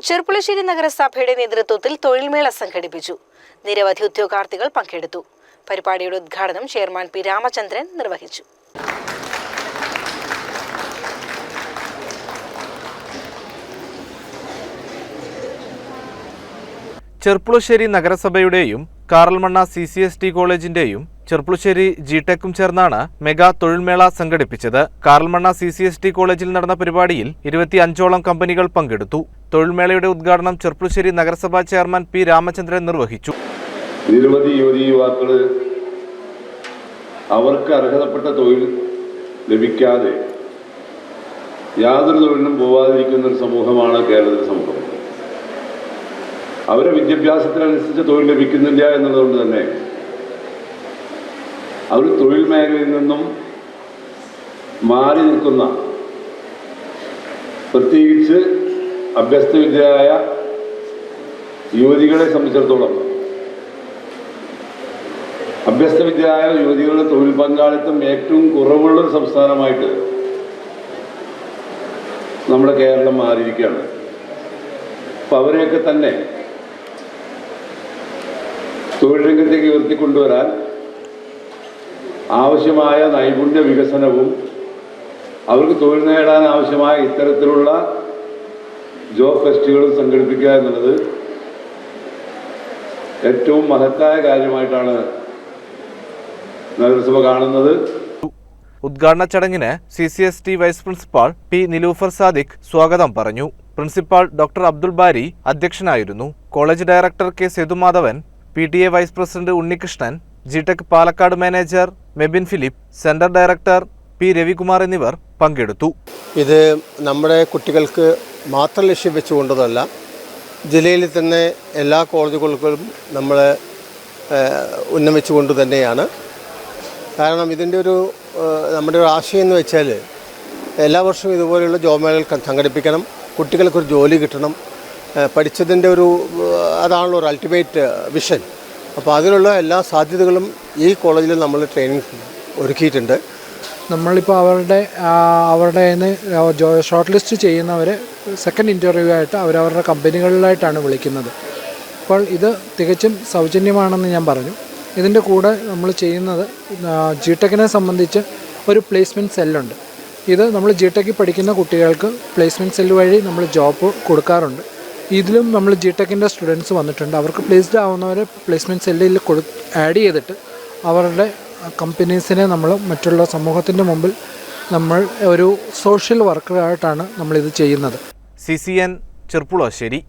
ചെർപ്പുളശ്ശേരി നഗരസഭയുടെ നേതൃത്വത്തിൽ തൊഴിൽമേള സംഘടിപ്പിച്ചു. നിരവധി ഉദ്യോഗാർത്ഥികൾ പങ്കെടുത്തു. പരിപാടിയുടെ ഉദ്ഘാടനം ചെയർമാൻ പി രാമചന്ദ്രൻ നിർവഹിച്ചു. ചെർപ്പുളശ്ശേരി നഗരസഭയുടെയും കാറൽമണ്ണ CCST കോളേജിന്റെയും ചെർപ്പുളശ്ശേരി ജിടെക്കും ചേർന്നാണ് മെഗാ തൊഴിൽമേള സംഘടിപ്പിച്ചത്. കാറൽമണ്ണ CCST കോളേജിൽ നടന്ന പരിപാടിയിൽ 25ഓളം കമ്പനികൾ പങ്കെടുത്തു. തൊഴിൽമേളയുടെ ഉദ്ഘാടനം ചെർപ്പുളശ്ശേരി നഗരസഭാ ചെയർമാൻ പി രാമചന്ദ്രൻ നിർവഹിച്ചു. നിരവധി യുവതിയുവാക്കൾ അവർക്ക് അർഹതപ്പെട്ട തൊഴിൽ ലഭിക്കാതെ യാതൊരു തൊഴിലിനും പോവാതിരിക്കുന്ന ഒരു സമൂഹമാണ് കേരളത്തിലെ സമൂഹം. അവരെ വിദ്യാഭ്യാസത്തിനനുസരിച്ച് തൊഴിൽ ലഭിക്കുന്നില്ല എന്നുള്ളതുകൊണ്ട് തന്നെ അവർ തൊഴിൽ മേഖലയിൽ നിന്നും മാറി നിൽക്കുന്ന, പ്രത്യേകിച്ച് അഭ്യസ്തവിദ്യരായ യുവതികളെ സംബന്ധിച്ചിടത്തോളം അഭ്യസ്തവിദ്യരായ യുവതികളുടെ തൊഴിൽ പങ്കാളിത്തം ഏറ്റവും കുറവുള്ള സംസ്ഥാനമായിട്ട് നമ്മുടെ കേരളം മാറിയിരിക്കുകയാണ്. അപ്പം അവരെയൊക്കെ തന്നെ തൊഴിൽ രംഗത്തേക്ക് ഉയർത്തിക്കൊണ്ടുവരാൻ ആവശ്യമായ നൈപുണ്യ വികസനവും അവർക്ക് തൊഴിൽ നേടാൻ ആവശ്യമായ ഇത്തരത്തിലുള്ള ജോബ് ഫെസ്റ്റുകളും സംഘടിപ്പിക്കുക എന്നുള്ളത് ഏറ്റവും മഹത്തായ കാര്യമായിട്ടാണ് നഗരസഭ കാണുന്നത്. ഉദ്ഘാടന ചടങ്ങിന് CCST vice principal P Nilufar Sadiq സ്വാഗതം പറഞ്ഞു. പ്രിൻസിപ്പാൾ ഡോക്ടർ അബ്ദുൽ ബാരി അധ്യക്ഷനായിരുന്നു. College director K Sethumadhavan, PTA vice president Unnikrishnan, GTEC Palakkad manager Mebin Philip, centre director P Ravikumar എന്നിവർ പങ്കെടുത്തു. ഇത് നമ്മുടെ കുട്ടികൾക്ക് മാത്രം ലക്ഷ്യം വെച്ചുകൊണ്ടതല്ല, ജില്ലയിൽ തന്നെ എല്ലാ കോളേജുകൾക്കും നമ്മൾ ഉന്നമിച്ചുകൊണ്ട് തന്നെയാണ്. കാരണം ഇതിൻ്റെ നമ്മുടെ ഒരു ആശയം എന്ന് വെച്ചാൽ എല്ലാ വർഷവും ഇതുപോലെയുള്ള ജോബ് മേളകൾ സംഘടിപ്പിക്കണം, കുട്ടികൾക്കൊരു ജോലി കിട്ടണം, പഠിച്ചതിൻ്റെ അതാണല്ലോ ഒരു അൾട്ടിമേറ്റ് വിഷൻ. അപ്പോൾ അതിനുള്ള എല്ലാ സാധ്യതകളും ഈ കോളേജിൽ നമ്മൾ ട്രെയിനിങ് ഒരുക്കിയിട്ടുണ്ട്. നമ്മളിപ്പോൾ അവരുടെ ഷോർട്ട് ലിസ്റ്റ് ചെയ്യുന്നവരെ സെക്കൻഡ് ഇൻ്റർവ്യൂ ആയിട്ട് അവരവരുടെ കമ്പനികളിലായിട്ടാണ് വിളിക്കുന്നത്. അപ്പോൾ ഇത് തികച്ചും സൗജന്യമാണെന്ന് ഞാൻ പറഞ്ഞു. ഇതിൻ്റെ കൂടെ നമ്മൾ ചെയ്യുന്നത് ജിടെക്കിനെ സംബന്ധിച്ച് ഒരു പ്ലേസ്മെൻറ്റ് സെല്ലുണ്ട്. ഇത് നമ്മൾ ജിടെക്കിൽ പഠിക്കുന്ന കുട്ടികൾക്ക് പ്ലേസ്മെൻറ്റ് സെല്ല് വഴി നമ്മൾ ജോബ് കൊടുക്കാറുണ്ട്. ഇതിലും നമ്മൾ ജിടെക്കിൻ്റെ സ്റ്റുഡൻസ് വന്നിട്ടുണ്ട്. അവർക്ക് പ്ലേസ്ഡ് ആവുന്നവരെ പ്ലേസ്മെൻറ്റ് സെല്ലിൽ ആഡ് ചെയ്തിട്ട് അവരുടെ കമ്പനീസിനെ നമ്മൾ മറ്റുള്ള സമൂഹത്തിൻ്റെ മുമ്പിൽ നമ്മൾ ഒരു സോഷ്യൽ വർക്കറായിട്ടാണ് നമ്മളിത് ചെയ്യുന്നത്. CCN ചെർപ്പുളശ്ശേരി.